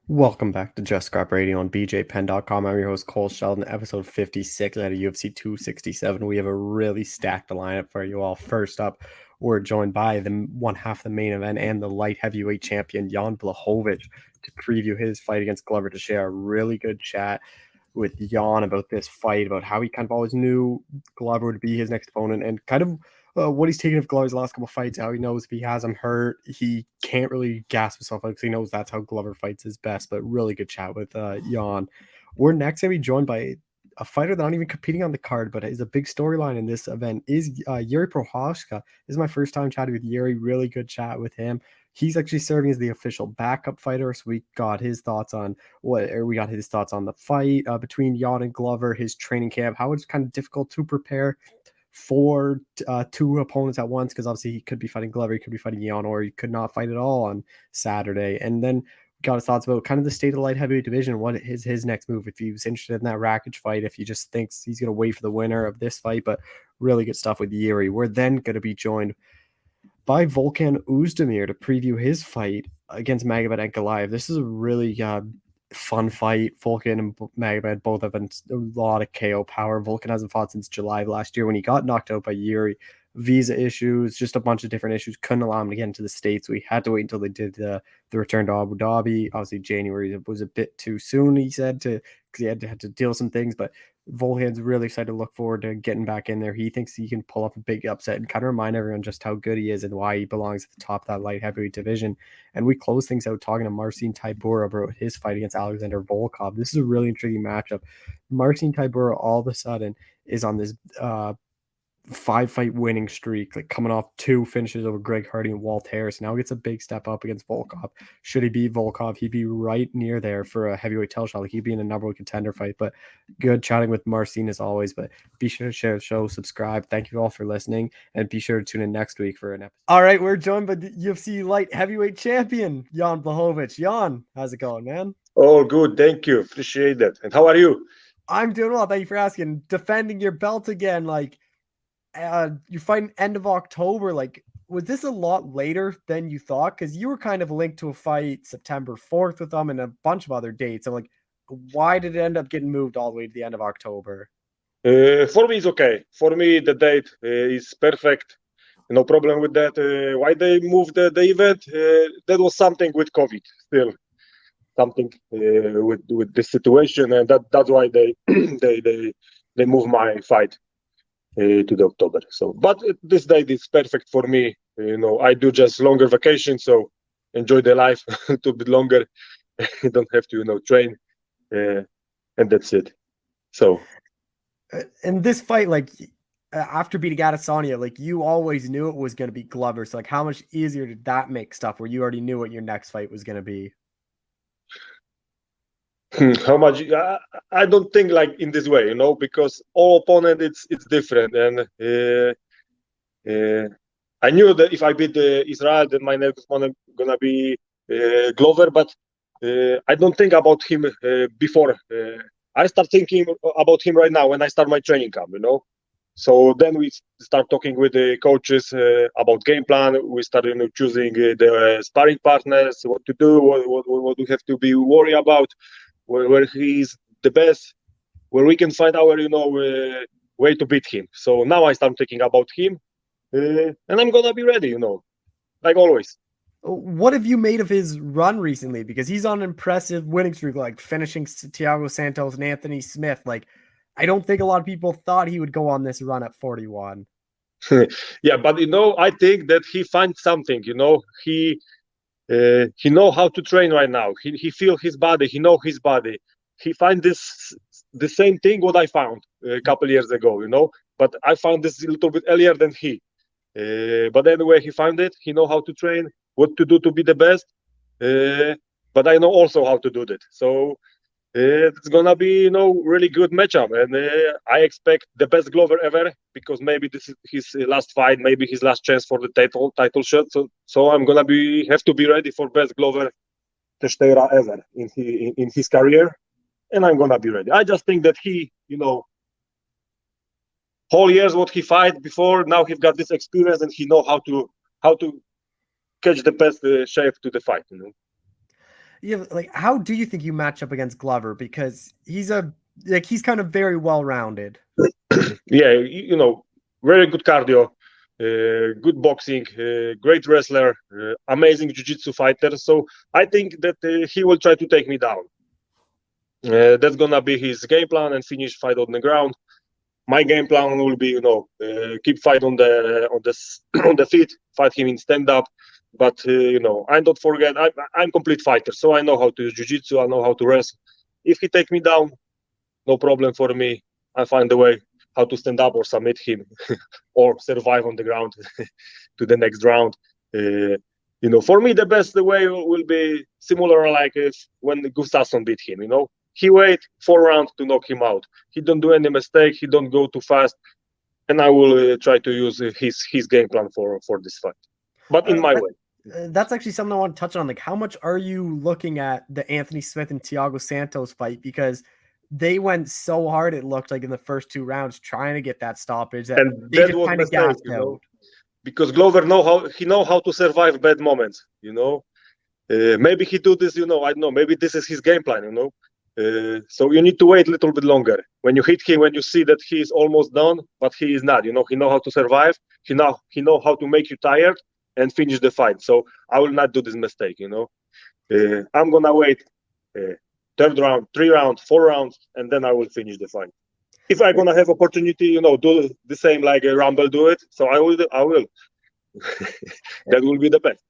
Welcome back to Just Scrap Radio on BJPenn.com. I'm your host, Cole Shelton, episode 56 out of UFC 267. We have a really stacked lineup for you all. First up, we're joined by the one half of the main event and the light heavyweight champion, Jan Blachowicz, to preview his fight against Glover, to share a really good chat with Jan about this fight, about how he kind of always knew Glover would be his next opponent, and kind of what he's taken of Glover's last couple of fights, how he knows if he has him hurt, he can't really gas himself out because he knows that's how Glover fights his best. But really good chat with Jan. We're next going to be joined by a fighter that not even competing on the card, but is a big storyline in this event, is Yuri Prohaska. This is my first time chatting with Yuri. Really good chat with him. He's actually serving as the official backup fighter, so we got his thoughts on the fight between Jan and Glover, his training camp, how it's kind of difficult to prepare for two opponents at once, because obviously he could be fighting Glover, he could be fighting Jan, or he could not fight at all on Saturday. And then got his thoughts about kind of the state of the light heavyweight division, what is his next move, if he was interested in that Rakic fight, if he just thinks he's going to wait for the winner of this fight. But really good stuff with Yuri. We're then going to be joined by Volkan Oezdemir to preview his fight against Magomed Ankalaev. This is a really fun fight. Volkan and Magomed both have been a lot of KO power. Volkan hasn't fought since July of last year when he got knocked out by Yuri. Visa issues, just a bunch of different issues, couldn't allow him to get into the States. We had to wait until they did the return to Abu Dhabi. Obviously, January was a bit too soon, he said, because he had to deal with some things. But Volkan's really excited to look forward to getting back in there. He thinks he can pull off a big upset and kind of remind everyone just how good he is and why he belongs at the top of that light heavyweight division. And we close things out talking to Marcin Tybura about his fight against Alexander Volkov. This is a really intriguing matchup. Marcin Tybura all of a sudden is on this 5-fight winning streak, like coming off 2 finishes over Greg Hardy and Walt Harris. Now gets a big step up against Volkov. Should he beat Volkov, he'd be right near there for a heavyweight title shot. Like, he'd be in a number 1 contender fight. But good chatting with Marcin as always. But be sure to share the show, subscribe. Thank you all for listening, and be sure to tune in next week for an episode. All right, we're joined by the UFC light heavyweight champion, Jan Blachowicz. Jan, how's it going, man? Oh, good. Thank you. Appreciate that. And how are you? I'm doing well. Thank you for asking. Defending your belt again, like, you're fighting end of October. Like, was this a lot later than you thought? Because you were kind of linked to a fight September 4th with them and a bunch of other dates. I'm like, why did it end up getting moved all the way to the end of October? For me, it's okay. For me, the date is perfect. No problem with that. Why they moved the event? That was something with COVID still. Something with this situation, and that's why they they moved my fight to the October. So, but this date is perfect for me. I do just longer vacation, so enjoy the life a little bit longer. You don't have to, train, and that's it. So, And this fight, like, after beating Adesanya, like, you always knew it was going to be Glover. So, like, how much easier did that make stuff where you already knew what your next fight was going to be? how much? I don't think like in this way, because all opponent it's different, and I knew that if I beat Israel, then my next opponent gonna be Glover, but I don't think about him before. I start thinking about him right now when I start my training camp. So then we start talking with the coaches about game plan. We start, choosing the sparring partners, what to do, what we have to be worried about, where he's the best, where we can find our, way to beat him. So now I start thinking about him, and I'm gonna be ready, like always. What have you made of his run recently? Because he's on an impressive winning streak, like finishing Thiago Santos and Anthony Smith. Like, I don't think a lot of people thought he would go on this run at 41. Yeah, but I think that he finds something. He know how to train right now. He feel his body. He know his body. He find the same thing what I found a couple years ago. But I found this a little bit earlier than he. But anyway, he found it. He know how to train, what to do to be the best. But I know also how to do that. So it's gonna be, really good matchup, and I expect the best Glover ever, because maybe this is his last fight, maybe his last chance for the title shot. So I'm gonna have to be ready for best Glover Teixeira ever in his career, and I'm gonna be ready. I just think that he, whole years what he fight before, now he's got this experience and he know how to catch the best shape to the fight. Yeah, like how do you think you match up against Glover? Because he's kind of very well rounded. Yeah, very good cardio, good boxing, great wrestler, amazing jiu-jitsu fighter. So I think that he will try to take me down. That's gonna be his game plan and finish fight on the ground. My game plan will be, keep fight on the on the feet, fight him in stand up. But I don't forget I'm complete fighter, so I know how to use jiu-jitsu. I know how to wrestle. If he take me down, no problem for me. I find a way how to stand up or submit him or survive on the ground to the next round. For me, the best way will be similar like if when Gustafsson beat him. He wait 4 rounds to knock him out. He don't do any mistake. He don't go too fast, and I will try to use his game plan for this fight, but in my way. That's actually something I want to touch on. Like, how much are you looking at the Anthony Smith and Thiago Santos fight? Because they went so hard, it looked like in the first 2 rounds trying to get that stoppage that and they that just was kind of mistake, gassed out. Because Glover know how to survive bad moments. Maybe he do this. I don't know. Maybe this is his game plan. So you need to wait a little bit longer. When you hit him, when you see that he is almost done, but he is not. He know how to survive. He know how to make you tired and finish the fight. So I will not do this mistake. I'm gonna wait 3rd round, 3 rounds, 4 rounds, and then I will finish the fight. If I'm gonna have opportunity, do the same like a Rumble do it. So I will. That will be the best.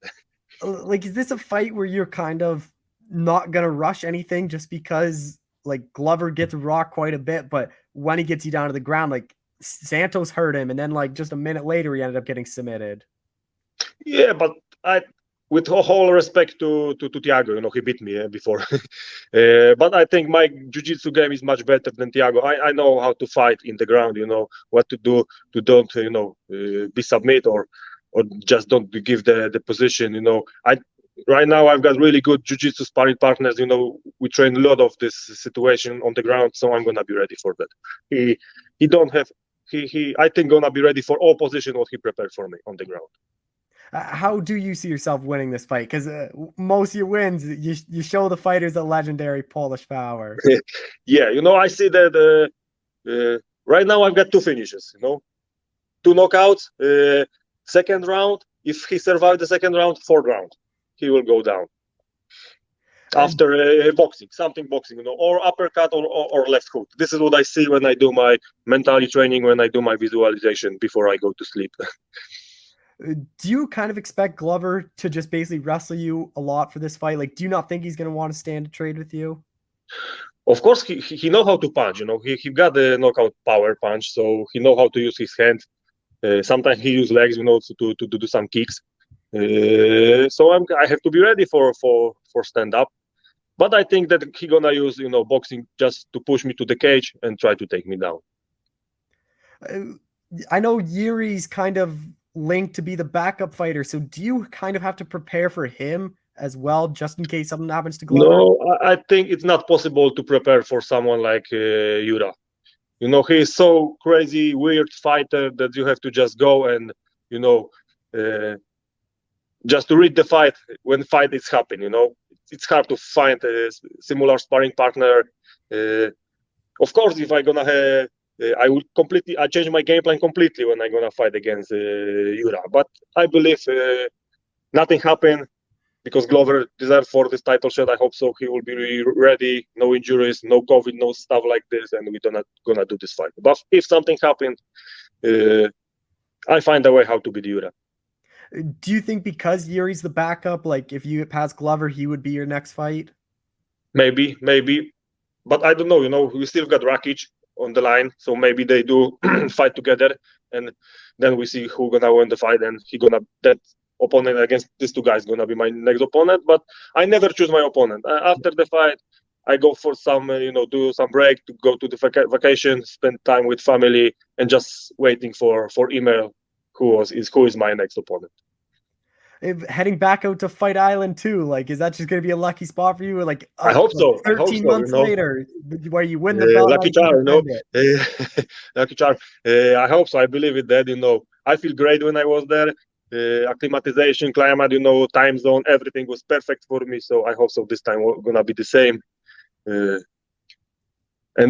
Like, is this a fight where you're kind of not gonna rush anything just because like Glover gets rocked quite a bit, but when he gets you down to the ground, like Santos hurt him, and then like just a minute later he ended up getting submitted. Yeah, but with all respect to Thiago, he beat me before. But I think my jiu-jitsu game is much better than Thiago. I know how to fight in the ground, what to do to don't, be submit or just don't give the position, Right now I've got really good jiu-jitsu sparring partners, we train a lot of this situation on the ground, so I'm gonna be ready for that. He don't have, I think gonna be ready for all position what he prepared for me on the ground. How do you see yourself winning this fight? Because most of your wins, you show the fighters a legendary Polish power. Yeah, I see that right now I've got 2 finishes, 2 knockouts. Second round, if he survived the second round, 4th round, he will go down. After boxing, or uppercut or left hook. This is what I see when I do my mentality training, when I do my visualization before I go to sleep. Do you kind of expect Glover to just basically wrestle you a lot for this fight? Like, do you not think he's going to want to stand a trade with you? Of course, he know how to punch. He got the knockout power punch, so he know how to use his hand. Sometimes he use legs, to do some kicks. So I have to be ready for stand up. But I think that he gonna use boxing just to push me to the cage and try to take me down. I know Yuri's kind of linked to be the backup fighter. So do you kind of have to prepare for him as well, just in case something happens to Glover? No, I think it's not possible to prepare for someone like Yura. He's so crazy, weird fighter that you have to just go and, just to read the fight when fight is happening. It's hard to find a similar sparring partner. Of course, if I'm gonna have, I change my game plan completely when I'm gonna fight against Yura. But I believe nothing happened because Glover deserves for this title shot. I hope so. He will be ready. No injuries, no COVID, no stuff like this, and we're not gonna do this fight. But if something happened, I find a way how to beat Yura. Do you think because Yuri's the backup, like if you pass Glover, he would be your next fight? Maybe, but I don't know. We still got Rakic on the line, so maybe they do fight together, and then we see who gonna win the fight, and that opponent against these 2 guys gonna be my next opponent. But I never choose my opponent. After the fight, I go for some, do some break, to go to the vacation, spend time with family, and just waiting for email who is my next opponent. Heading back out to Fight Island too, like, is that just going to be a lucky spot for you? Or like, I hope so. 13 months later, where you win the belt, lucky charm, lucky charm. I hope so. I believe it. That I feel great when I was there. acclimatization, climate, time zone, everything was perfect for me. So I hope so this time we're gonna be the same. And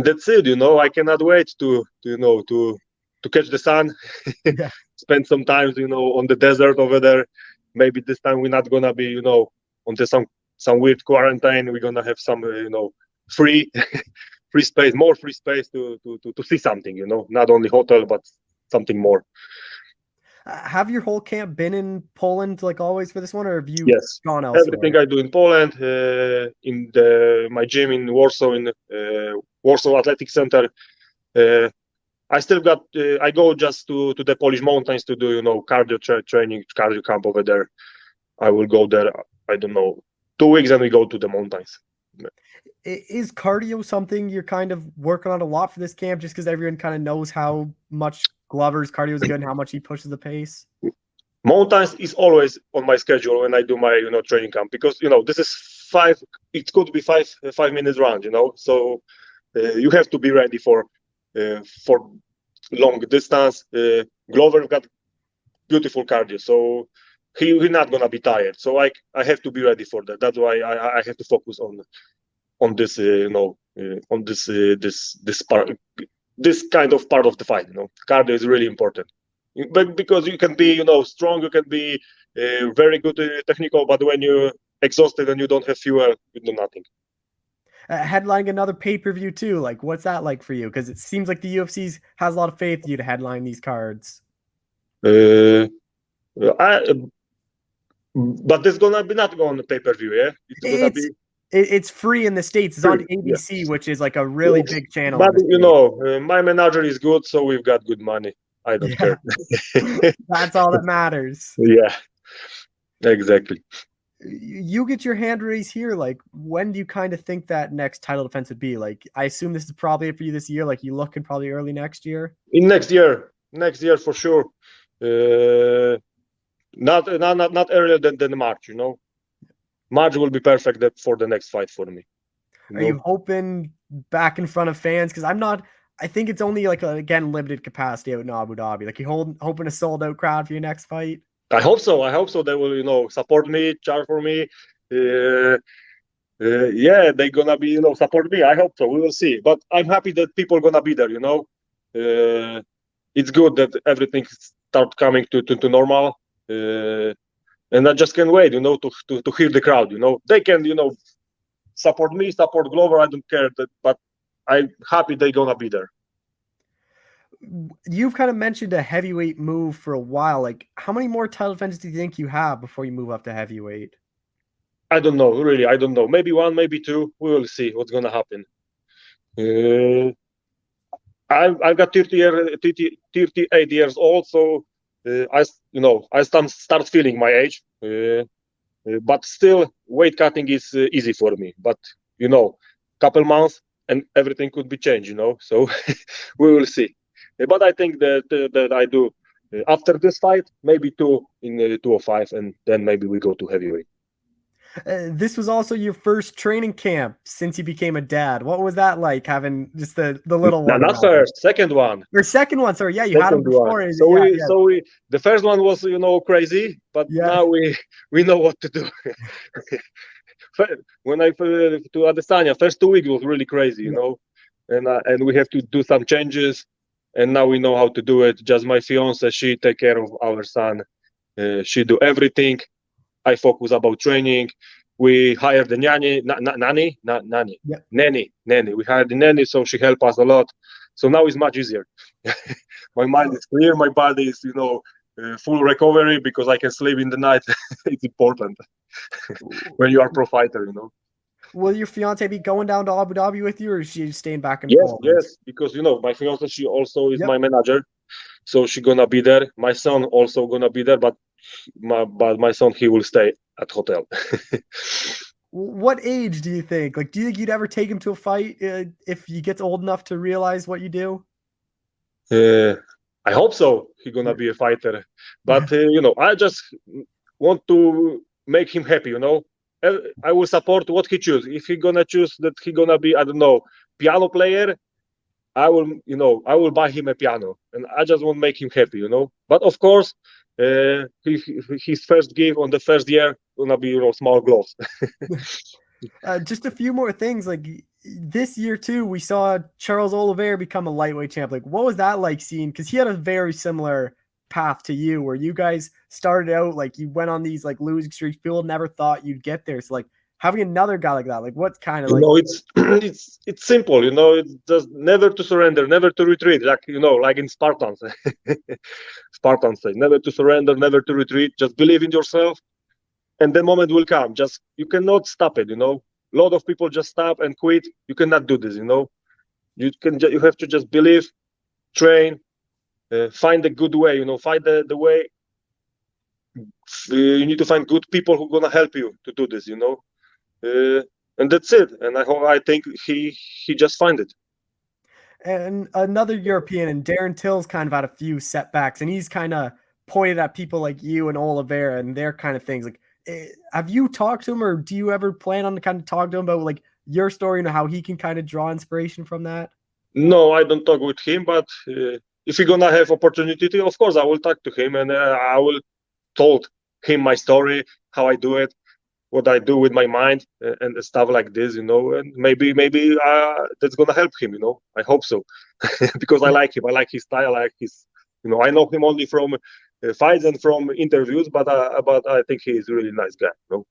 that's it. I cannot wait to catch the sun, Yeah. spend some time, on the desert over there. Maybe this time we're not gonna be, on some weird quarantine. We're gonna have some, free free space, more free space to see something, not only hotel but something more. Have your whole camp been in Poland like always for this one, or have you Yes, gone elsewhere? everything I do in Poland, in my gym in Warsaw, in Warsaw Athletic Center. I still got. I go just to the Polish mountains to do, cardio training, cardio camp over there. I will go there. I don't know, 2 weeks, and we go to the mountains. Is cardio something you're kind of working on a lot for this camp, just because everyone kind of knows how much Glover's cardio is good and how much he pushes the pace? Mountains is always on my schedule when I do my training camp, because this is 5. It could be 5 minutes round. So you have to be ready for long distance. Glover got beautiful cardio, so he's not gonna be tired. So I have to be ready for that. That's why I have to focus on this on this part, this kind of part of the fight. Cardio is really important, but because you can be strong, you can be very good technical, but when you're exhausted and you don't have fuel, you do nothing. Headlining another pay-per-view too, like what's that like for you? Because it seems like the UFC has a lot of faith in you to headline these cards. But it's gonna be not going to pay-per-view, yeah. It's free in the States. It's Free, on ABC, which is like a really big channel. But my manager is good, so we've got good money. I don't care. That's all that matters. Yeah, exactly. You get your hand raised here. Like, when do you kind of think that next title defense would be? Like, I assume this is probably it for you this year. Like, you looking probably early next year. In next year for sure. Not earlier than March. March will be perfect for the next fight for me. Are you hoping back in front of fans? Because I think it's only like again limited capacity out in Abu Dhabi. Like, you hoping a sold out crowd for your next fight. I hope so. They will, support me, cheer for me. Yeah, they're gonna be, support me. I hope so. We will see. But I'm happy that people are gonna be there. It's good that everything start coming to normal. And I just can't wait, to hear the crowd. They can, support me, support Glover. I don't care but I'm happy they're gonna be there. You've kind of mentioned a heavyweight move for a while. Like, how many more title defenses do you think you have before you move up to heavyweight? I don't know, really. I don't know. Maybe 1, maybe 2. We will see what's gonna happen. I've got 38 years old, so I start feeling my age. But still, weight cutting is easy for me. But couple months and everything could be changed. So we will see. But I think that I do after this fight, maybe 2 in 205, and then maybe we go to heavyweight. This was also your first training camp since you became a dad. What was that like, having just the little one? No, not first, second one. Your second one, sorry. Yeah, you had him before. So the first one was crazy, but now we know what to do. When I to Adesanya, first 2 weeks was really crazy, and we have to do some changes, and now we know how to do it. Just my fiance, she take care of our son. She do everything. I focus about training. We hired the nanny. We hired the nanny, so she helped us a lot. So now it's much easier. My mind is clear. My body is, full recovery, because I can sleep in the night. It's important when you are pro fighter, Will your fiance be going down to Abu Dhabi with you, or is she staying back in Poland? Yes, because my fiance, she also is my manager, so she gonna be there. My son also gonna be there, but my son, he will stay at hotel. What age do you think? Like, do you think you'd ever take him to a fight if he gets old enough to realize what you do? I hope so. He's gonna be a fighter, but I just want to make him happy. I will support what he chooses. If he gonna choose that he gonna be, I don't know, piano player, I will buy him a piano, and I just want to make him happy. But of course, his first give on the first year gonna be small gloves. Just a few more things. Like this year too, we saw Charles Oliveira become a lightweight champ. Like, what was that like seeing? Because he had a very similar path to you, where you guys started out like you went on these like losing streaks. People never thought you'd get there. So like having another guy like that, like what kind of like? It's it's simple. It's just never to surrender, never to retreat. Like like in Spartans, Spartans say never to surrender, never to retreat. Just believe in yourself, and the moment will come. Just you cannot stop it. A lot of people just stop and quit. You cannot do this. You have to just believe, train, find a good way. Find the way. You need to find good people who are gonna help you to do this. And that's it. And I think he just find it. And another European, and Darren Till's kind of had a few setbacks, and he's kind of pointed at people like you and Oliveira and their kind of things. Like, have you talked to him, or do you ever plan on kind of talk to him about like your story and how he can kind of draw inspiration from that? No, I don't talk with him, but if you're gonna have opportunity to, of course, I will talk to him and I will told him my story, how I do it, what I do with my mind, and stuff like this, and maybe that's gonna help him. I hope so, because I like him. I like his style. I like his. I know him only from fights and from interviews, but I think he's a really nice guy. Well,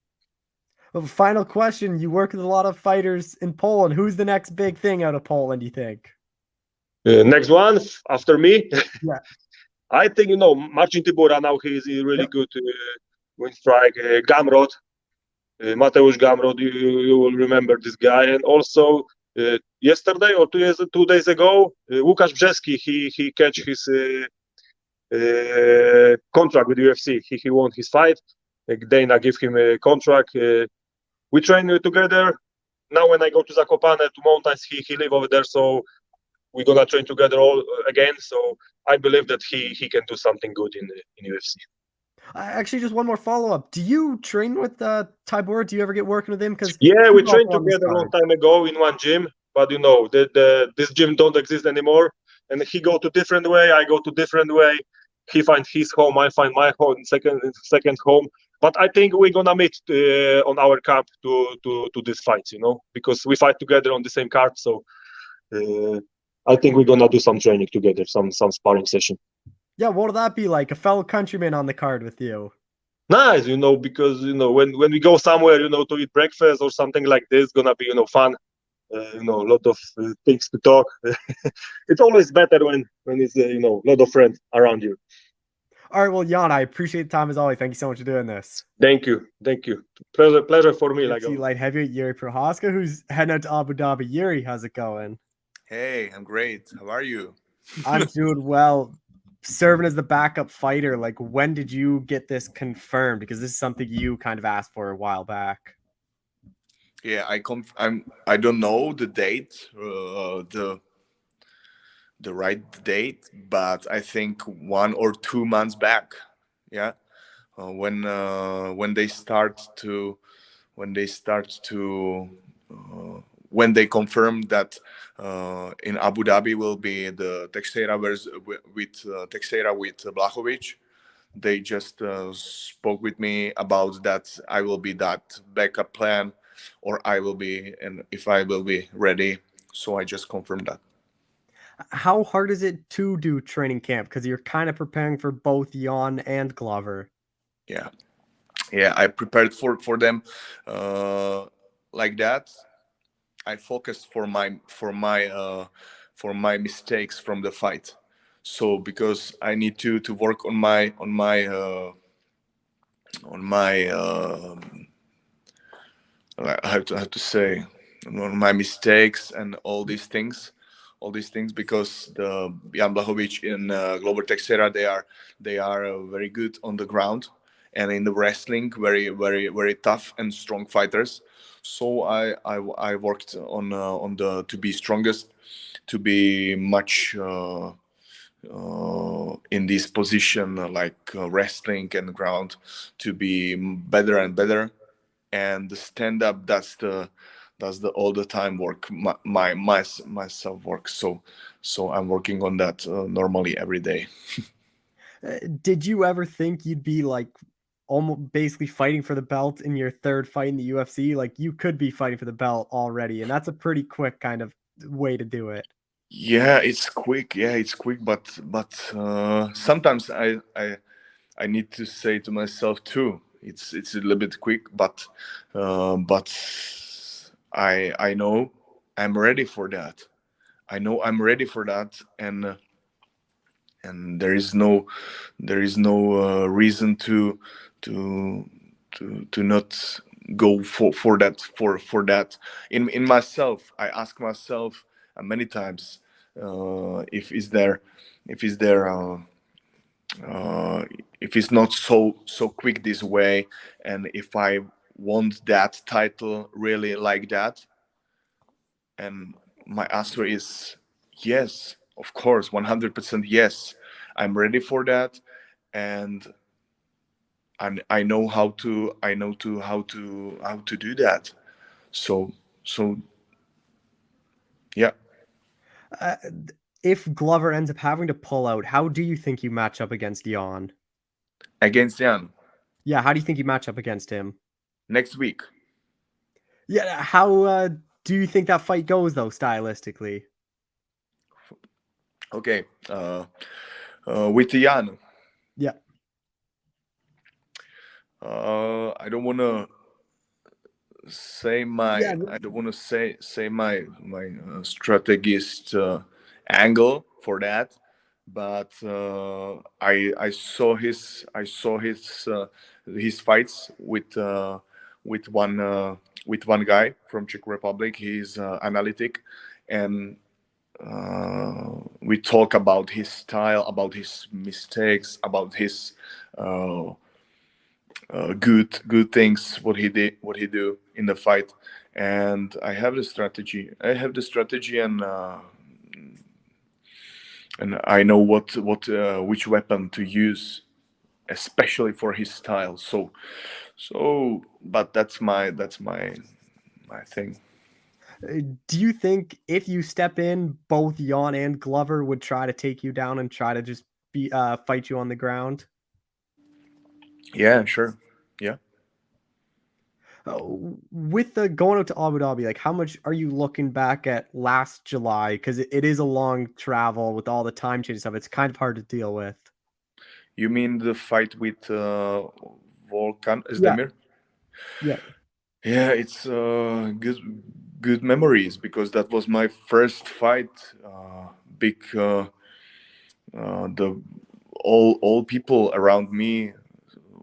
final question: you work with a lot of fighters in Poland. Who's the next big thing out of Poland, do you think? Next one after me, Yeah. I think Marcin Tybura. Now he's really good with strike. Gamrot, Mateusz Gamrot. You will remember this guy, and also yesterday or 2 days ago, Łukasz Brzeski. He catch his contract with UFC. He won his fight. Dana give him a contract. We train together. Now when I go to Zakopane to mountains, he live over there, so we're gonna train together all again. So I believe that he can do something good in UFC. Actually, just one more follow up. Do you train with Tybura? Do you ever get working with him? Because yeah, we trained together a long time ago in one gym, but this gym don't exist anymore. And he go to different way, I go to different way. He find his home, I find my home, second home. But I think we're gonna meet on our camp to these fights, because we fight together on the same card. So I think we're gonna do some training together, some sparring session. Yeah, what would that be like? A fellow countryman on the card with you? Nice, because when we go somewhere, to eat breakfast or something like this, gonna be fun. A lot of things to talk. It's always better when it's a lot of friends around you. All right, well, Jan, I appreciate the time as always. Thank you so much for doing this. Thank you. Pleasure for me. UFC light heavyweight Yuri Prohaska, who's heading out to Abu Dhabi. Yuri, how's it going? Hey, I'm great. How are you? I'm doing well. Serving as the backup fighter, like when did you get this confirmed? Because this is something you kind of asked for a while back. Yeah, I don't know the date, the right date, but I think 1 or 2 months back. Yeah, when they confirmed that in Abu Dhabi will be the Teixeira with Blachowicz. They just spoke with me about that. I will be that backup plan, or I will be, and if I will be ready. So I just confirmed that. How hard is it to do training camp? Because you're kind of preparing for both Jan and Glover. Yeah, I prepared for them like that. I focused for my mistakes from the fight. So because I need to work on my I have to say on my mistakes and all these things because the Jan Blachowicz in Glover Teixeira, they are very good on the ground, and in the wrestling very very very tough and strong fighters. So I worked on the to be strongest, to be much in this position like wrestling and ground, to be better and better. And the stand up, that's the all the time work, myself work. So I'm working on that normally every day. Did you ever think you'd be like almost basically fighting for the belt in your third fight in the UFC? Like you could be fighting for the belt already, and that's a pretty quick kind of way to do it. Yeah, it's quick. Yeah, it's quick, but sometimes I need to say to myself too. It's a little bit quick, but I know I'm ready for that. I know I'm ready for that, and there is no reason to to not go for that for that. In myself, I ask myself many times if is there if is there. Uh, if it's not so quick this way, and if I want that title really like that, and my answer is yes, of course, 100% yes, I'm ready for that, and I know how to do that. So yeah. Uh, if Glover ends up having to pull out, how do you think you match up against Jan? Against Jan Yeah, how do you think you match up against him? next week. Yeah, how do you think that fight goes though, stylistically? Okay, with Jan, Yeah, I don't want to say my yeah, I don't want to say my strategist angle for that, but I saw his fights with one with one guy from Czech Republic. He's analytic, and we talk about his style, about his mistakes, about his uh, good things what he do in the fight, and I have the strategy, and I know what which weapon to use, especially for his style. But my thing. Do you think if you step in, both Jan and Glover would try to take you down and try to just be fight you on the ground? Yeah, sure. Yeah. With the going out to Abu Dhabi, like how much are you looking back at last July? Because it is a long travel with all the time change stuff. It's kind of hard to deal with. You mean the fight with Volkan Yeah, Oezdemir? yeah. Yeah, it's good memories because that was my first fight. Big the all people around me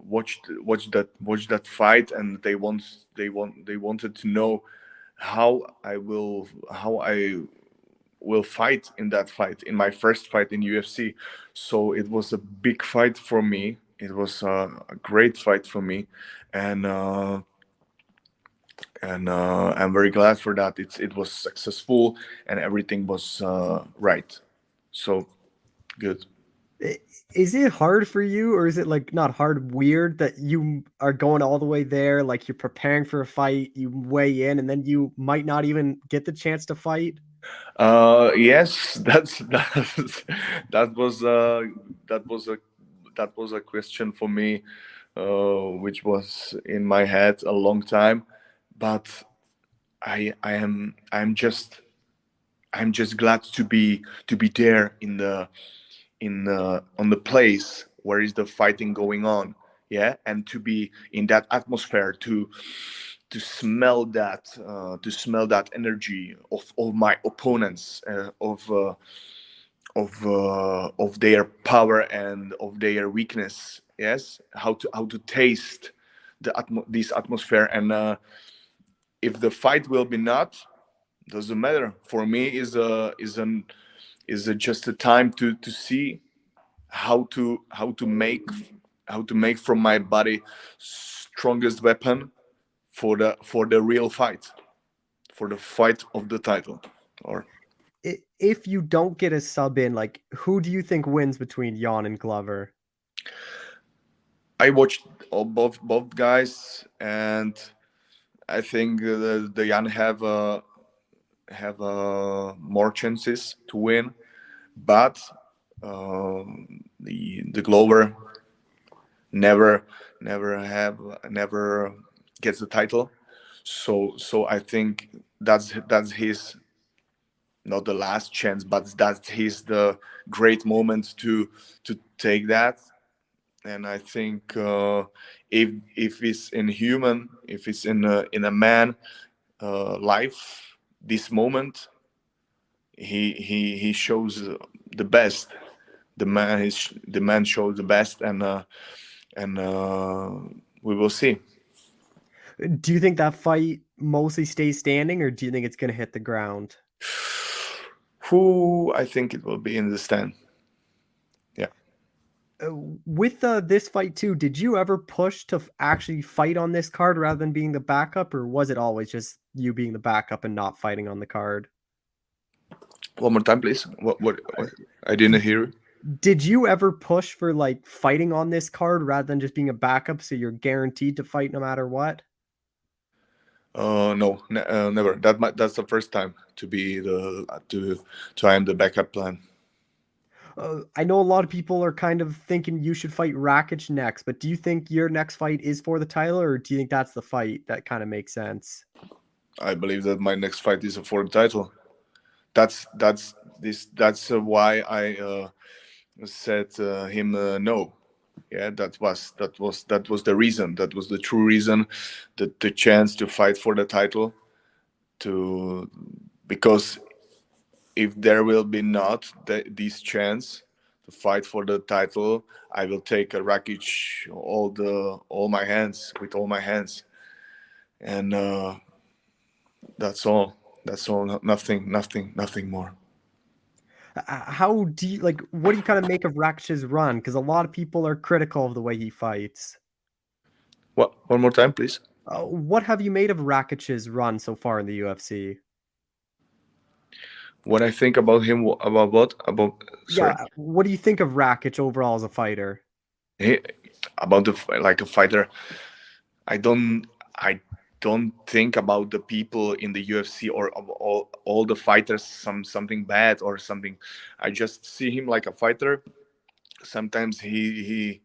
watched that fight, and they wanted to know how I will fight in that fight, in my first fight in UFC. So it was a big fight for me. It was a great fight for me, and I'm very glad for that. It was successful, and everything was right. So good. I- Is it hard for you, or is it like not hard, weird that you are going all the way there, like you're preparing for a fight, you weigh in, and then you might not even get the chance to fight? Yes, that was that was a that was a question for me, which was in my head a long time, but I'm just glad to be there in on the place where is the fighting going on, yeah, and to be in that atmosphere, to smell that energy of my opponents, of their power and of their weakness, yes, how to taste this atmosphere, and if the fight will be not, doesn't matter for me, is just a time to see how to make from my body strongest weapon for the real fight, for the fight of the title. Or If you don't get a sub in, like who do you think wins between Jan and Glover? I watched both guys, and I think the Jan have more chances to win, but the Glover never gets the title. So I think that's his, not the last chance, but that's his the great moment to take that. And I think if it's in human, if it's in a man life, this moment he shows the best. The man shows the best, and we will see. Do you think that fight mostly stays standing, or do you think it's going to hit the ground? Who I think it will be in the stand. Yeah. With this fight too, did you ever push to actually fight on this card rather than being the backup, or was it always just you being the backup and not fighting on the card? One more time, please. What? I didn't hear. Did you ever push for like fighting on this card rather than just being a backup, so you're guaranteed to fight no matter what? No, never. That's the first time to be to I am the backup plan. I know a lot of people are kind of thinking you should fight Rakic next, but do you think your next fight is for the title, or do you think that's the fight that kind of makes sense? I believe that my next fight is for the title. That's why I said him no. Yeah, that was the reason. That was the true reason, the chance to fight for the title. Because if there will be not this chance to fight for the title, I will take a Rakic with all my hands, and that's all. That's all. Nothing more. How do you what do you kind of make of Rakic's run? Because a lot of people are critical of the way he fights. What? One more time, please. What have you made of Rakic's run so far in the UFC? What I think about him? About what? Sorry. Yeah, what do you think of Rakic overall as a fighter? About a fighter, I don't think about the people in the UFC or all the fighters something bad or something. I just see him like a fighter. Sometimes he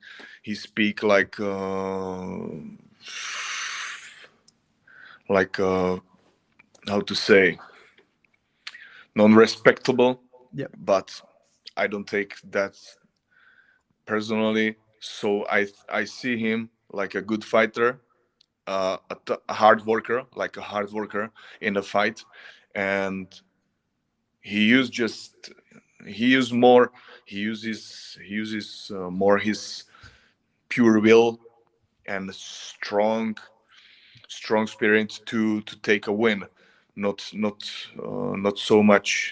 speak like how to say, non-respectable. Yep. But I don't take that personally. So I see him like a good fighter, a hard worker, in a fight, and he uses more his pure will and strong spirit to take a win, not so much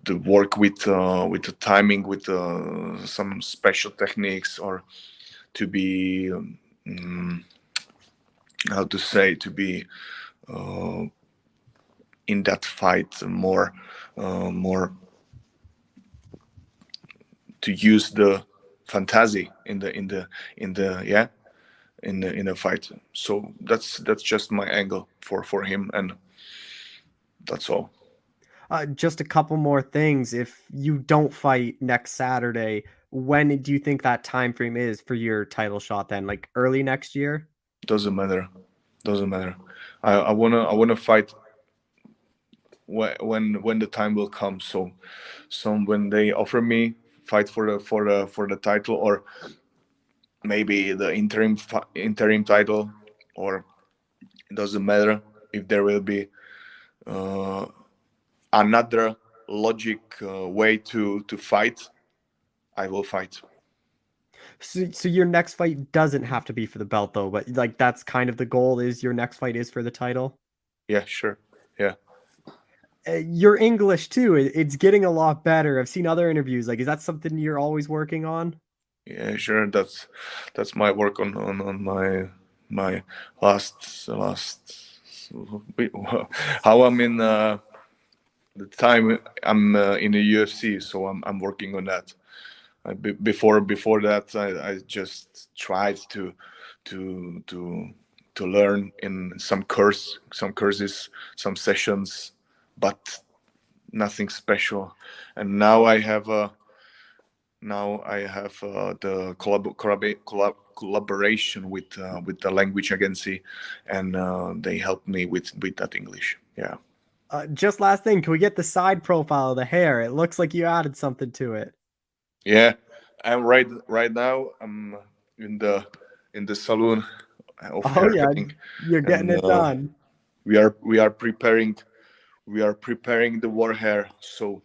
the work with the timing, with some special techniques, or to be how to say, to be in that fight more to use the fantasy in the fight. So that's just my angle for him, and that's all. Just a couple more things. If you don't fight next Saturday, when do you think that time frame is for your title shot then? Like early next year? Doesn't matter. I wanna fight when the time will come. So when they offer me fight for the title, or maybe the interim title, or it doesn't matter, if there will be another logic way to fight, I will fight. So your next fight doesn't have to be for the belt though, but like that's kind of the goal, is your next fight is for the title? Yeah, sure. Yeah. Your English too, it's getting a lot better. I've seen other interviews. Like, is that something you're always working on? Yeah, sure. That's my work on my last how I'm in the time I'm in the UFC, so I'm working on that. Before that, I just tried to learn in some courses, some sessions, but nothing special. And now I have Now I have the collaboration with the language agency, and they help me with that English. Yeah. Just last thing, can we get the side profile of the hair? It looks like you added something to it. Yeah, I'm right now. I'm in the salon of Oh yeah, haircutting, you're getting and it done. we are preparing the war hair. So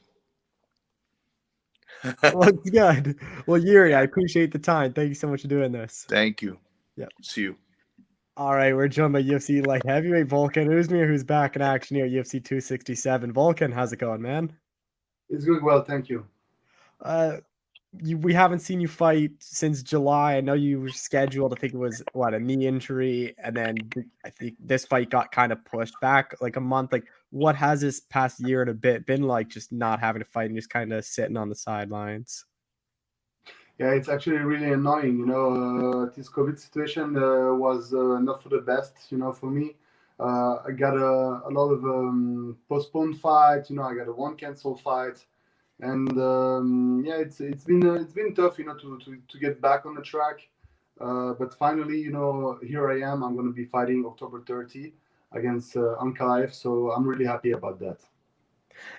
Looks good. Well, Yuri, I appreciate the time. Thank you so much for doing this. thank you. Yep. See you. All right, we're joined by UFC light heavyweight Volkan Oezdemir, who's back in action here at UFC 267. Volkan, how's it going, man? It's going well, thank you. We haven't seen you fight since July. I know you were scheduled. I think it was a knee injury, and then I think this fight got kind of pushed back like a month. Like, what has this past year and a bit been like? Just not having to fight and just kind of sitting on the sidelines. Yeah, it's actually really annoying. This COVID situation was not for the best. For me, I got a lot of postponed fights. I got a one canceled fight, and yeah, it's been tough. To get back on the track. But finally, here I am. I'm going to be fighting October 30 against Ankalaev, so I'm really happy about that.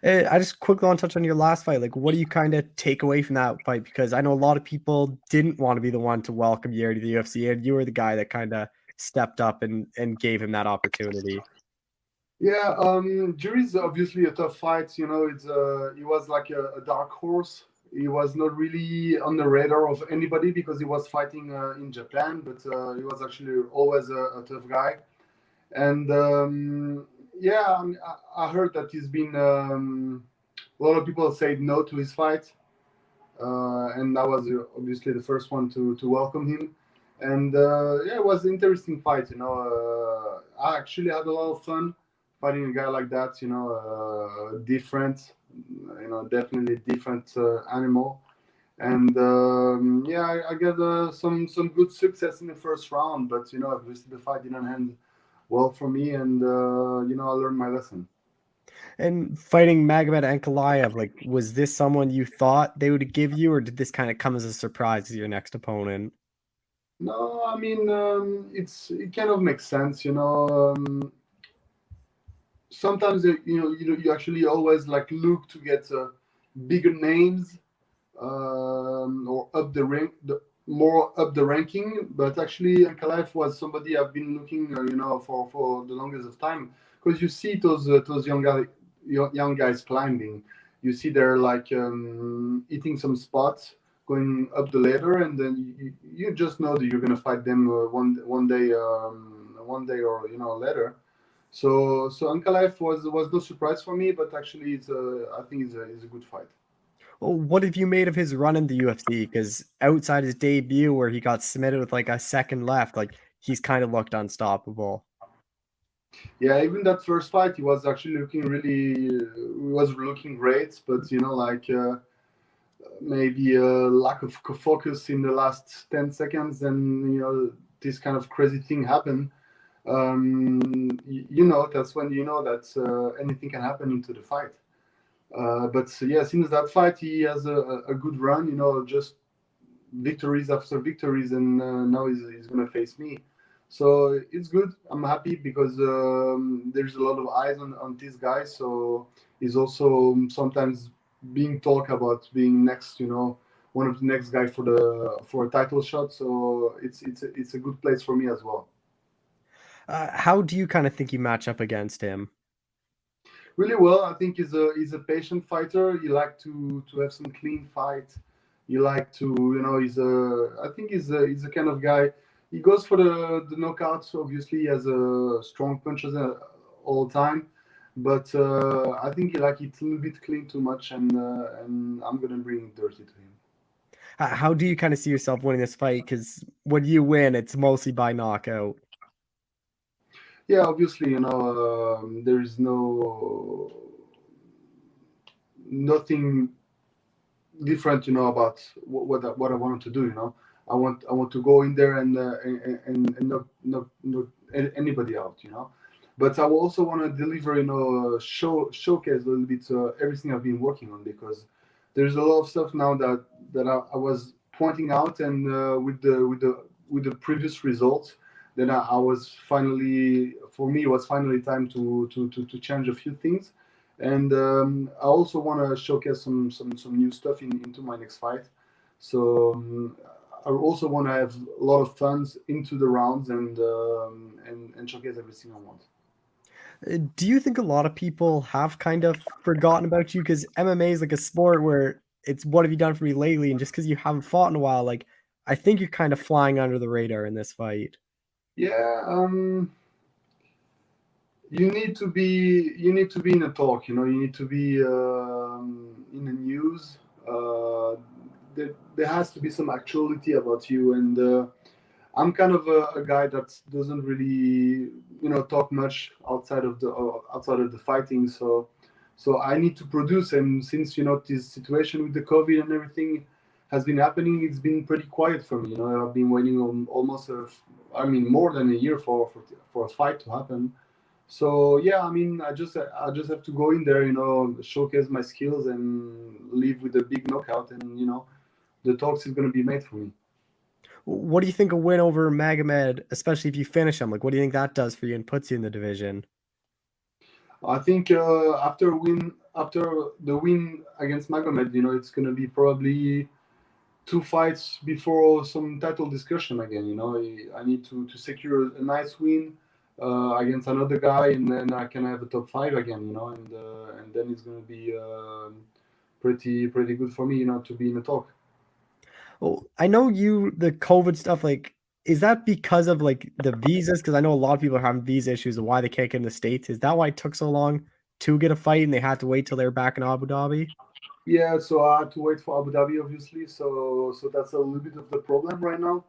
I just quickly want to touch on your last fight. Like, what do you kind of take away from that fight? Because I know a lot of people didn't want to be the one to welcome Yuri to the UFC, and you were the guy that kind of stepped up and gave him that opportunity. Yeah, Jiri's obviously a tough fight. He was like a dark horse. He was not really on the radar of anybody because he was fighting in Japan, but he was actually always a tough guy. And yeah, I heard that he's been a lot of people said no to his fight, and I was obviously the first one to welcome him. And yeah, it was an interesting fight. I actually had a lot of fun fighting a guy like that. Different, definitely different animal. And yeah, I got some good success in the first round, but obviously the fight didn't end well for me, and I learned my lesson. And fighting Magomed Ankalaev, like, was this someone you thought they would give you, or did this kind of come as a surprise to your next opponent? No, I mean, it kind of makes sense. Sometimes you actually always like look to get bigger names or up the rank, more up the ranking. But actually, Ankalaev was somebody I've been looking, for the longest of time, because you see those young guys climbing. You see they're like hitting some spots, going up the ladder, and then you just know that you're gonna fight them one day or later. So Ankalaev was no surprise for me, but actually I think it's a good fight. Well, what have you made of his run in the UFC? Because outside his debut, where he got submitted with like a second left, like he's kind of looked unstoppable. Yeah, even that first fight, he was actually looking great, but maybe a lack of focus in the last 10 seconds, and this kind of crazy thing happened. That's when that anything can happen into the fight. But yeah, since that fight, he has a good run. Just victories after victories, and now he's gonna face me. So it's good. I'm happy because there's a lot of eyes on this guy. So he's also sometimes being talked about being next. One of the next guy for a title shot. So it's a good place for me as well. How do you kind of think you match up against him? Really well. I think he's a patient fighter. He like to have some clean fight. He like to I think he's a kind of guy. He goes for the knockouts. Obviously, he has a strong punches all the time, but I think he like it a little bit clean too much, and I'm gonna bring dirty to him. How do you kind of see yourself winning this fight? Because when you win, it's mostly by knockout. Yeah, obviously, there is nothing different, about what I wanted to do. I want to go in there and not anybody out. But I also want to deliver, showcase a little bit everything I've been working on, because there's a lot of stuff now that I was pointing out, and with the previous results, then I was finally, for me, it was finally time to change a few things, and I also want to showcase some new stuff into my next fight. So I also want to have a lot of funds into the rounds and showcase everything I want. Do you think a lot of people have kind of forgotten about you? Because MMA is like a sport where it's what have you done for me lately? And just because you haven't fought in a while, like I think you're kind of flying under the radar in this fight. Yeah, you need to be in a talk. You need to be in the news. There has to be some actuality about you, and I'm kind of a guy that doesn't really talk much outside of the fighting. So I need to produce, and since this situation with the COVID and everything has been happening, it's been pretty quiet for me. I've been waiting on almost more than a year for a fight to happen. So yeah, I just have to go in there, showcase my skills and leave with a big knockout, and the talks is gonna be made for me. What do you think a win over Magomed, especially if you finish him, like what do you think that does for you and puts you in the division? I think after the win against Magomed, it's gonna be probably two fights before some title discussion again. I need to secure a nice win against another guy, and then I can have a top five again. And then it's gonna be pretty good for me. To be in the talk. Well, I know the COVID stuff, like, is that because of like the visas? Because I know a lot of people are having visa issues and why they can't get in the States. Is that why it took so long to get a fight and they had to wait till they were back in Abu Dhabi? Yeah, so I had to wait for Abu Dhabi, obviously. So that's a little bit of the problem right now.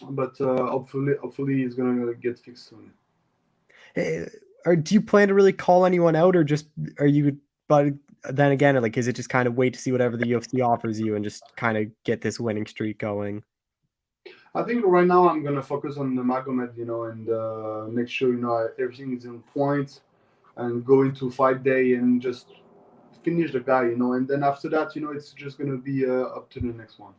But hopefully it's gonna get fixed soon. Or do you plan to really call anyone out, or just are you? But then again, like, is it just kind of wait to see whatever the UFC offers you and just kind of get this winning streak going? I think right now I'm gonna focus on the Magomed, and make sure everything is on point, and go into fight day and just finish the guy, and then after that, it's just gonna be up to the next one.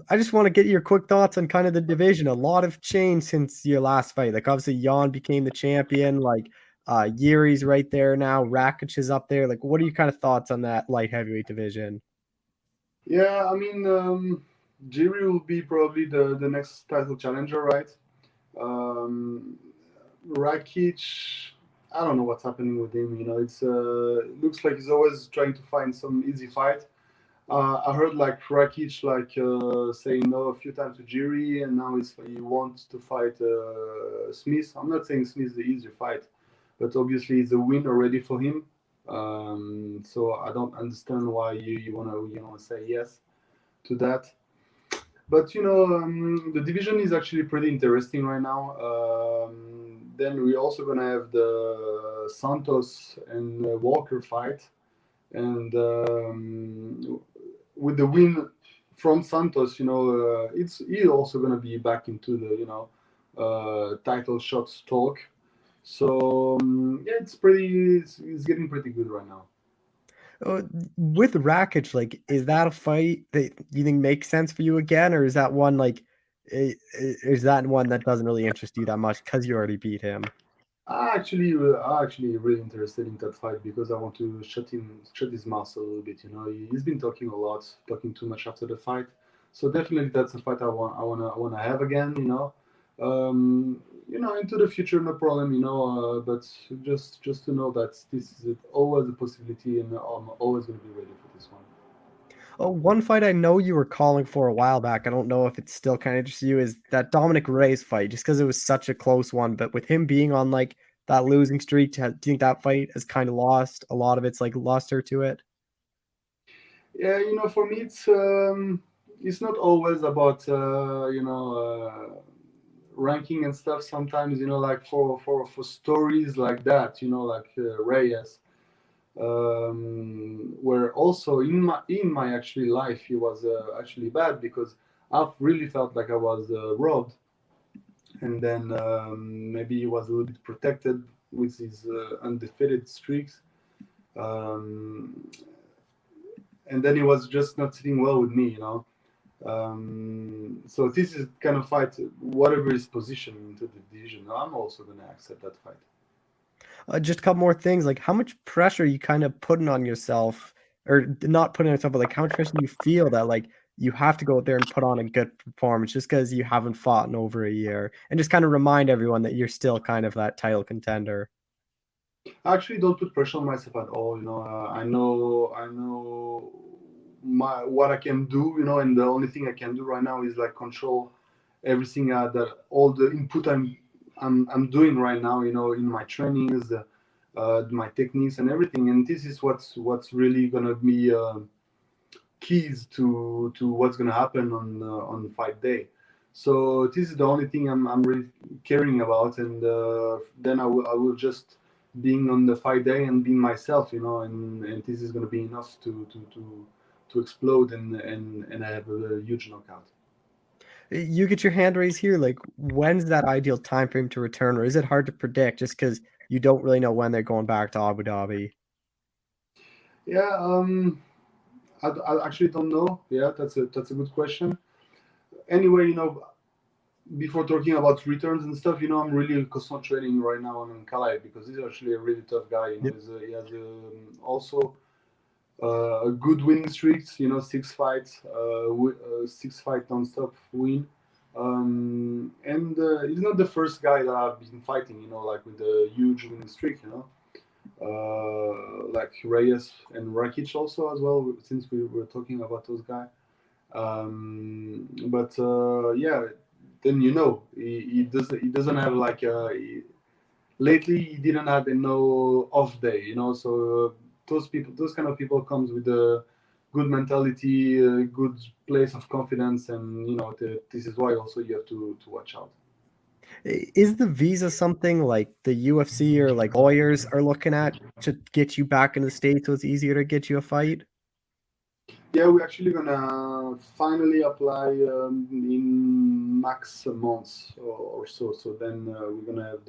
I just want to get your quick thoughts on kind of the division. A lot have changed since your last fight. Like obviously Jan became the champion. Like Yuri's right there now. Rakic is up there. Like, what are your kind of thoughts on that light heavyweight division? Yeah, Jiri will be probably the next title challenger, right? Um, Rakic, I don't know what's happening with him. It's looks like he's always trying to find some easy fight. I heard like Rakic saying no a few times to Jiri, and now he wants to fight Smith. I'm not saying Smith is the easier fight, but obviously it's a win already for him. So I don't understand why you wanna say yes to that. But the division is actually pretty interesting right now. Then we're also gonna have the Santos and Walker fight, and with the win from Santos, he's also gonna be back into the title shots talk. So yeah, it's getting pretty good right now. With Rakic, like, is that a fight that you think makes sense for you again, or is that one like, is that one that doesn't really interest you that much because you already beat him? I actually really interested in that fight because I want to shut his mouth a little bit. He's been talking a lot, talking too much after the fight. So definitely that's a fight I wanna have again. Into the future, no problem. But just to know that this is always a possibility, and I'm always gonna be ready for this one. Oh, one fight I know you were calling for a while back. I don't know if it's still kind of interests you. Is that Dominic Reyes fight? Just because it was such a close one, but with him being on like that losing streak, do you think that fight has kind of lost a lot of its like luster to it? Yeah, for me, it's not always about ranking and stuff. Sometimes, like for stories like that, like Reyes, where also in my actually life he was actually bad because I've really felt like I was robbed, and then maybe he was a little bit protected with his undefeated streaks. Um, and then he was just not sitting well with me, So this is kind of fight, whatever his position into the division, I'm also going to accept that fight. Just a couple more things. Like, how much pressure are you kind of putting on yourself, or not putting on yourself, but like how much pressure do you feel that like you have to go out there and put on a good performance just because you haven't fought in over a year, and just kind of remind everyone that you're still kind of that title contender? I actually don't put pressure on myself at all. I know what I can do. And the only thing I can do right now is like control everything that all the input I'm doing right now. In my trainings, my techniques and everything. And this is what's really gonna be keys to what's gonna happen on fight day. So this is the only thing I'm really caring about, and then I will just being on the fight day and being myself, and this is going to be enough to explode and I have a huge knockout. You get your hand raised here. Like, when's that ideal time frame to return, or is it hard to predict just because you don't really know when they're going back to Abu Dhabi? Yeah, I actually don't know. Yeah, that's a good question. Anyway, before talking about returns and stuff, I'm really concentrating right now on Kalai because he's actually a really tough guy. Yep. He has also a good winning streaks. 6 fights, 6 fight non-stop win. And he's not the first guy that I've been fighting. Like with a huge winning streak. Like Reyes and Rakic also as well. Since we were talking about those guys. But yeah. Then he doesn't have like lately he didn't have no off day, so those kind of people comes with a good mentality, a good place of confidence, and this is why also you have to watch out. Is the visa something like the UFC or like lawyers are looking at to get you back in the States so it's easier to get you a fight? Yeah, we're actually gonna finally apply in max months or so. So then we're gonna have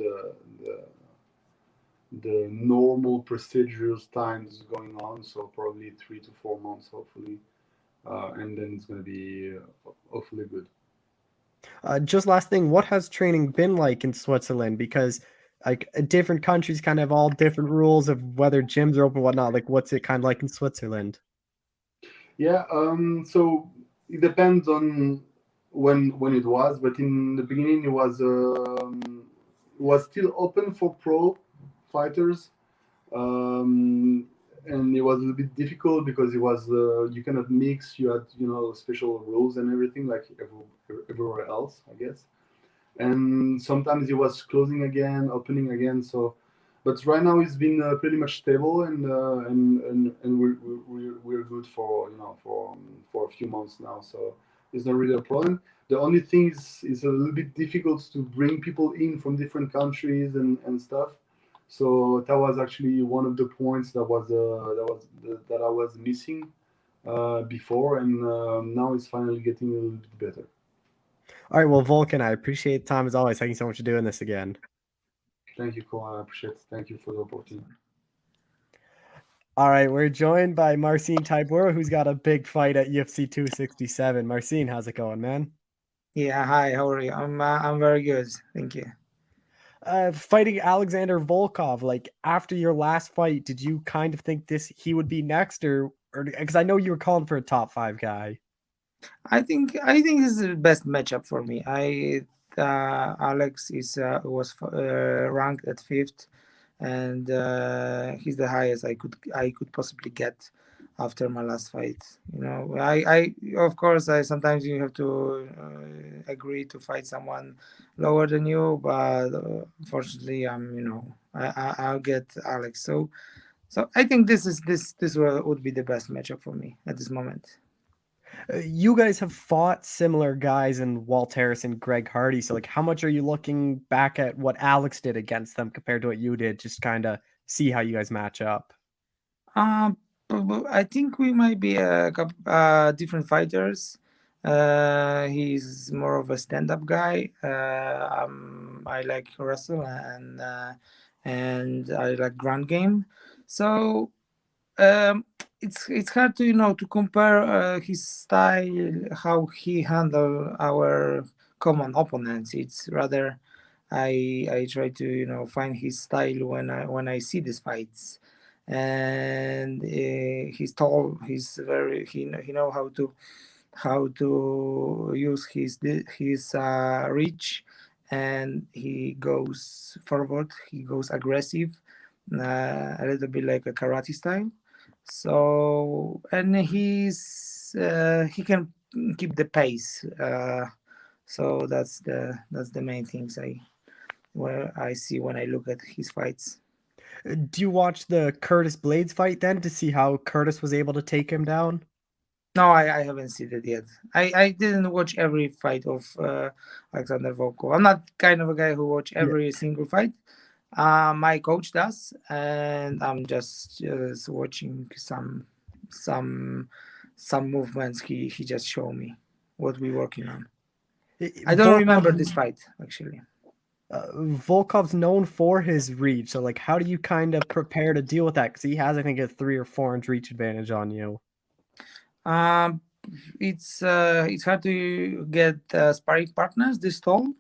the normal procedures times going on. So probably 3 to 4 months, hopefully, and then it's gonna be hopefully good. Just last thing, what has training been like in Switzerland? Because like different countries kind of have all different rules of whether gyms are open, whatnot. Like, what's it kind of like in Switzerland? Yeah, so it depends on when it was, but in the beginning it was still open for pro fighters, and it was a little bit difficult because it was you cannot mix. You had special rules and everything like everywhere else, I guess. And sometimes it was closing again, opening again. So, but right now it's been pretty much stable, and we're good for for a few months now. So it's not really a problem. The only thing is a little bit difficult to bring people in from different countries and stuff. So that was actually one of the points that I was missing before, and now it's finally getting a little bit better. All right, well, Volkan, I appreciate the time as always. Thank you so much for doing this again. Thank you, Cole. I appreciate it. Thank you for the opportunity. All right, we're joined by Marcin Tybura, who's got a big fight at UFC 267. Marcin, how's it going, man? Yeah, hi, how are you? I'm very good, thank you. Fighting Alexander Volkov, like after your last fight, did you kind of think he would be next, or because I know you were calling for a top 5 guy? I think this is the best matchup for me. Alex was ranked at 5th, and he's the highest I could possibly get after my last fight. I of course sometimes you have to agree to fight someone lower than you, but unfortunately I'll get Alex. So I think this would be the best matchup for me at this moment. You guys have fought similar guys in Walt Harris and Greg Hardy. So, like, how much are you looking back at what Alex did against them compared to what you did? Just kind of see how you guys match up. I think we might be different fighters. He's more of a stand-up guy. I like wrestle and I like ground game. So It's hard to to compare his style, how he handle our common opponents. It's rather I try to find his style when I see these fights, and he's tall. He's very he know how to use his reach, and he goes forward. He goes aggressive, a little bit like a karate style. So and he can keep the pace. So that's the main things where I see when I look at his fights. Do you watch the Curtis Blades fight then to see how Curtis was able to take him down? No, I haven't seen it yet. I didn't watch every fight of Alexander Volkov. I'm not kind of a guy who watch every single fight. My coach does, and I'm just watching some movements he just showed me what we're working on. I don't remember this fight actually. Volkov's known for his reach, so like, how do you kind of prepare to deal with that? Because he has, I think, a 3 or 4 inch reach advantage on you. It's hard to get sparring partners this tall,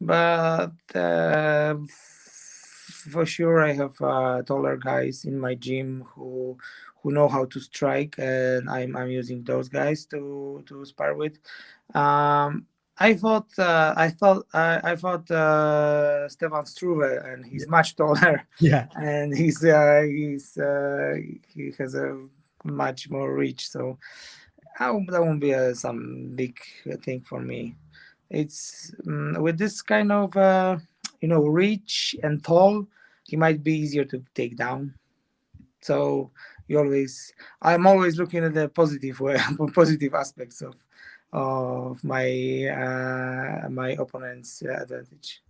but for sure I have taller guys in my gym who know how to strike, and I'm using those guys to spar with. I fought Stefan Struve, and he's much taller. Yeah, And he has a much more reach, so that won't be some big thing for me. It's with this kind of reach and tall, he might be easier to take down. So I'm always looking at the positive way, positive aspects of my opponent's advantage.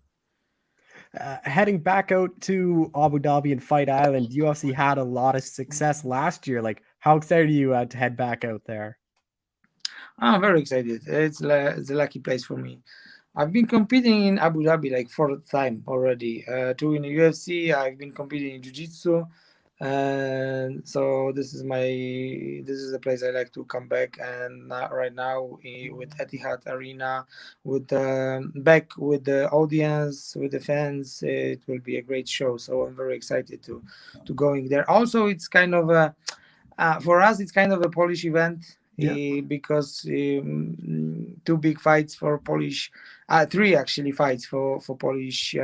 heading back out to Abu Dhabi and Fight Island, UFC had a lot of success last year. Like, how excited are you to head back out there? I'm very excited. It's a lucky place for me. I've been competing in Abu Dhabi like 4th time already. 2 in the UFC. I've been competing in Jiu-Jitsu, and so this is the place I like to come back. And right now with Etihad Arena, with back with the audience, with the fans, it will be a great show. So I'm very excited to going there. Also, it's kind of a for us, it's kind of a Polish event. Because 2 big fights for Polish, 3 actually fights for Polish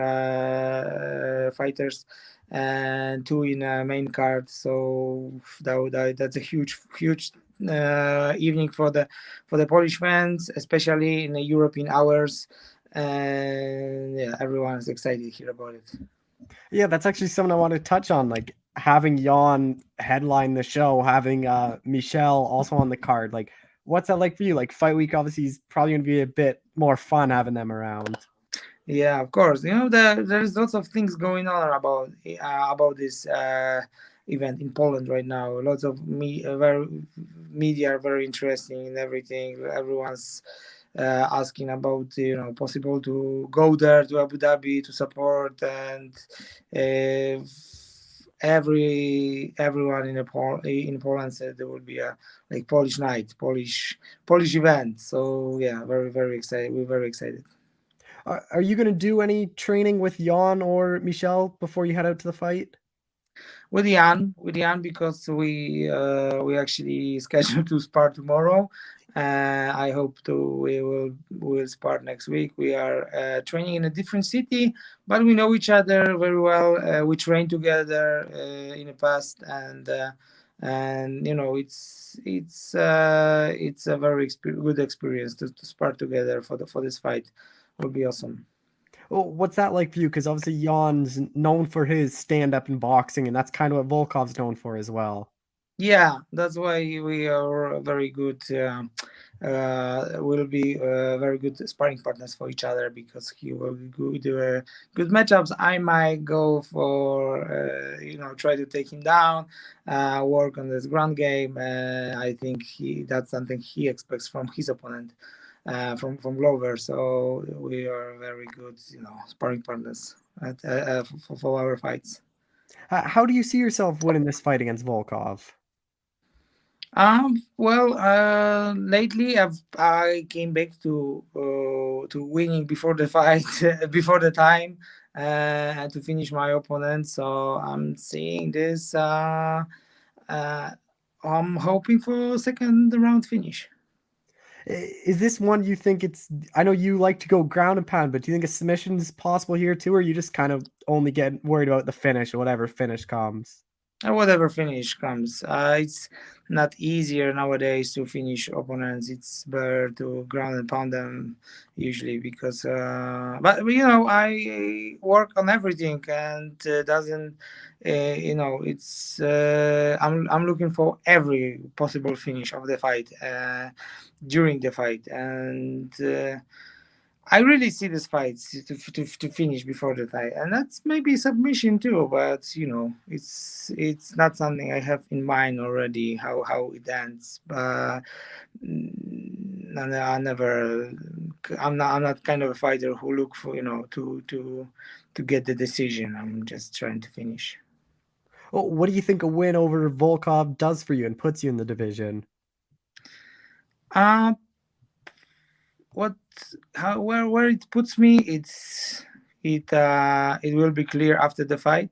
fighters, and 2 in a main card. So that's a huge evening for the Polish fans, especially in the European hours, and everyone is excited here about it. Yeah, that's actually something I want to touch on. Like, having Jan headline the show, having Michel also on the card. Like, what's that like for you? Like, fight week obviously is probably going to be a bit more fun having them around. Yeah, of course. There's lots of things going on about this event in Poland right now. Lots of media are very interesting in everything. Everyone's asking about possible to go there to Abu Dhabi to support, and everyone in Poland said there will be a like Polish night, Polish event. So yeah, very very excited. We're very excited. Are you going to do any training with Jan or Michel before you head out to the fight? With Jan, because we actually scheduled to spar tomorrow. I hope we'll spar next week. We are training in a different city, but we know each other very well. We trained together in the past, and it's a very good experience to spar together for this fight. It will be awesome. Well, what's that like for you? Because obviously Jan's known for his stand-up in boxing, and that's kind of what Volkov's known for as well. Yeah, that's why we are very good. Will be very good sparring partners for each other, because he will do good matchups. I might go for try to take him down, work on this ground game. I think that's something he expects from his opponent. From Glover, so we are very good, sparring partners for our fights. How do you see yourself winning this fight against Volkov? Well, lately I came back to winning before the fight, before the time, and to finish my opponent. So I'm seeing this. Uh, I'm hoping for second round finish. Is this one you think it's? I know you like to go ground and pound, but do you think a submission is possible here too, or you just kind of only get worried about the finish or whatever finish comes? Whatever finish comes. It's not easier nowadays to finish opponents. It's better to ground and pound them usually because, but I work on everything and doesn't, it's I'm looking for every possible finish of the fight during the fight and. I really see this fight to finish before the fight, and that's maybe submission too. But it's not something I have in mind already how it ends. But I never. I'm not kind of a fighter who look for to get the decision. I'm just trying to finish. Well, what do you think a win over Volkov does for you and puts you in the division? Uh, what where it puts me, it will be clear after the fight,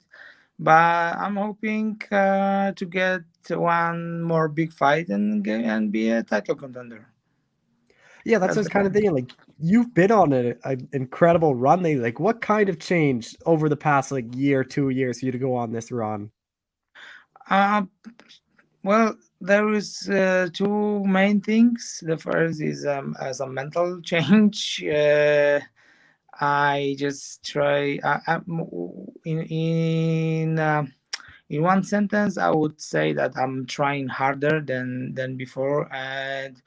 but I'm hoping to get one more big fight and be a title contender. Yeah, that's what I was kind of thinking. Like, you've been on an incredible run lately. Like, what kind of changed over the past year, 2 years for you to go on this run? Well, there is two main things. The first is as a mental change. I just try in one sentence. I would say that I'm trying harder than before, and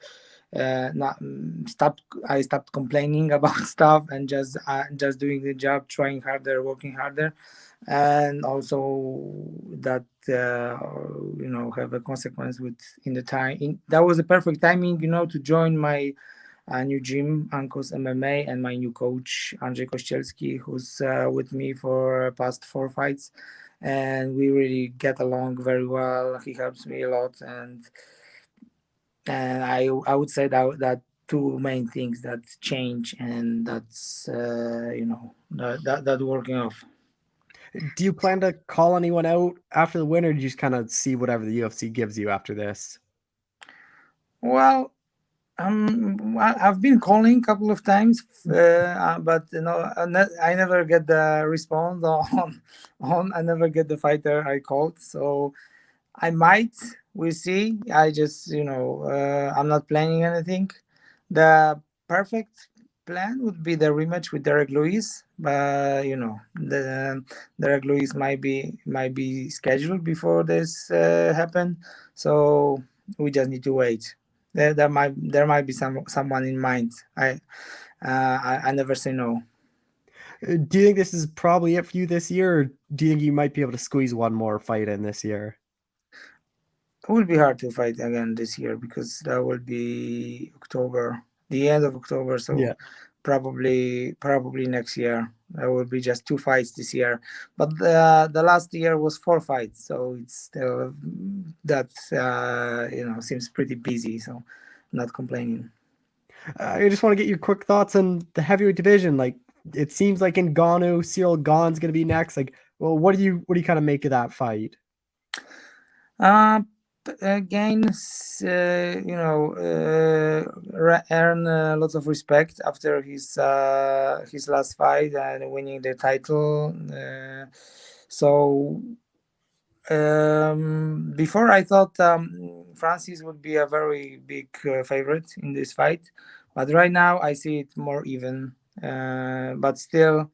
not stop. I stopped complaining about stuff and just doing the job, trying harder, working harder, and also that have a consequence with in the time. That was a perfect timing, to join my new gym, Uncle's MMA, and my new coach, Andrzej Kościelski, who's with me for past 4 fights. And we really get along very well. He helps me a lot. And I would say that two main things that change, and that's, that working off. Do you plan to call anyone out after the win, or do you just kind of see whatever the UFC gives you after this? Well, I've been calling a couple of times, but I never get the response on. I never get the fighter I called, so I might. We'll see. I just I'm not planning anything. The perfect plan would be the rematch with Derek Lewis, but the Derek Lewis might be scheduled before this happen, so we just need to wait. There might be someone in mind. I never say no. Do you think this is probably it for you this year, or do you think you might be able to squeeze one more fight in this year? It will be hard to fight again this year because that will be October, the end of October. So Yeah. probably next year. There will be just 2 fights this year, but the last year was 4 fights, so it's still that seems pretty busy. So not complaining. I just want to get your quick thoughts on the heavyweight division. Like, it seems like Ngannou, Cyril Gane's going to be next. Like, well, what do you kind of make of that fight? Again, earn lots of respect after his last fight and winning the title. So before I thought Francis would be a very big favorite in this fight, but right now I see it more even. But still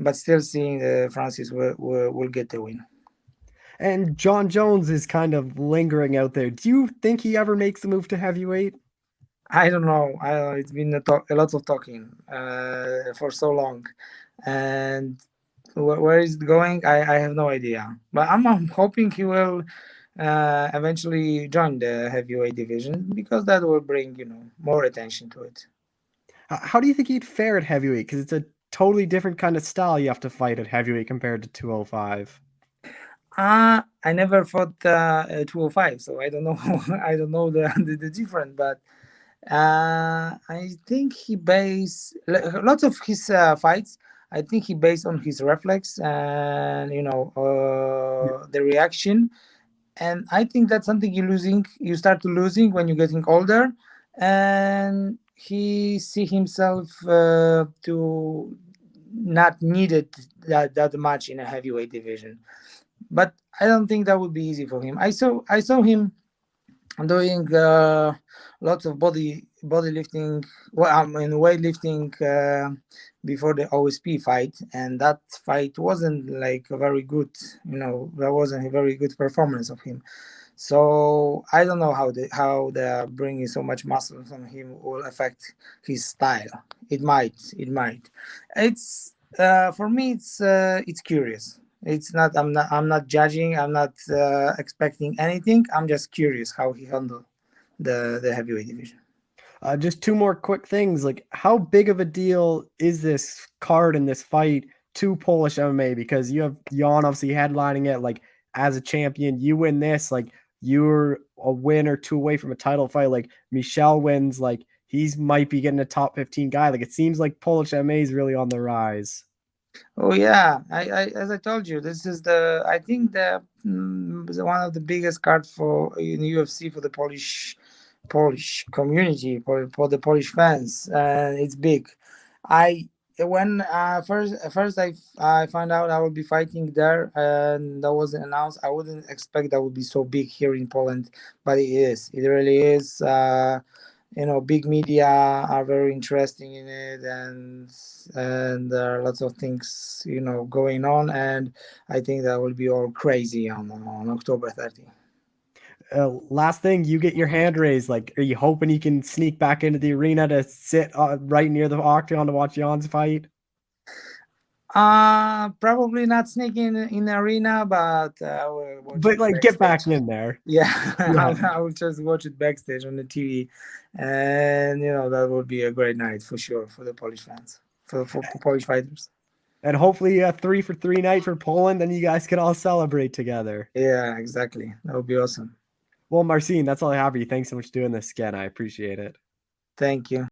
seeing Francis will get the win. And John Jones is kind of lingering out there. Do you think he ever makes the move to heavyweight? I don't know. It's been a lot of talking for so long, and where is it going? I have no idea. But I'm hoping he will eventually join the heavyweight division because that will bring more attention to it. How do you think he'd fare at heavyweight? Because it's a totally different kind of style you have to fight at heavyweight compared to 205. I never fought 205, so I don't know. I don't know the difference, but I think he based lots of his fights. I think he based on his reflex and the reaction. And I think that's something you start to losing when you're getting older, and he see himself to not needed that much in a heavyweight division. But I don't think that would be easy for him. I saw him doing lots of body lifting, well, I mean weightlifting before the OSP fight, and that fight wasn't like a very good, that wasn't a very good performance of him. So I don't know how the bringing so much muscle from him will affect his style. It might. It's for me. It's curious. It's not. I'm not judging. I'm not expecting anything. I'm just curious how he handled the heavyweight division. Just two more quick things. Like, how big of a deal is this card in this fight to Polish MMA? Because you have Jan obviously headlining it. Like, as a champion, you win this. Like, you're a win or two away from a title fight. Like, Michel wins. Like, he's might be getting a top 15 guy. Like, it seems like Polish MMA is really on the rise. Oh yeah, I as I told you, this is I think one of the biggest cards for in UFC for the Polish community, for the Polish fans, and it's big. I when first I found out I would be fighting there, and that wasn't announced. I wouldn't expect that would be so big here in Poland, but it is. It really is. Big media are very interesting in it, and there are lots of things going on, and I think that will be all crazy on October 30th. Last thing, you get your hand raised. Like, are you hoping you can sneak back into the arena to sit right near the octagon to watch Jan's fight? Probably not sneaking in the arena, but But like, get back in there. Yeah, Yeah. I will just watch it backstage on the TV, and that would be a great night for sure for the Polish fans, for Polish fighters. And hopefully a 3-for-3 night for Poland, and you guys can all celebrate together. Yeah, exactly. That would be awesome. Well, Marcin, that's all I have for you. Thanks so much for doing this again. I appreciate it. Thank you.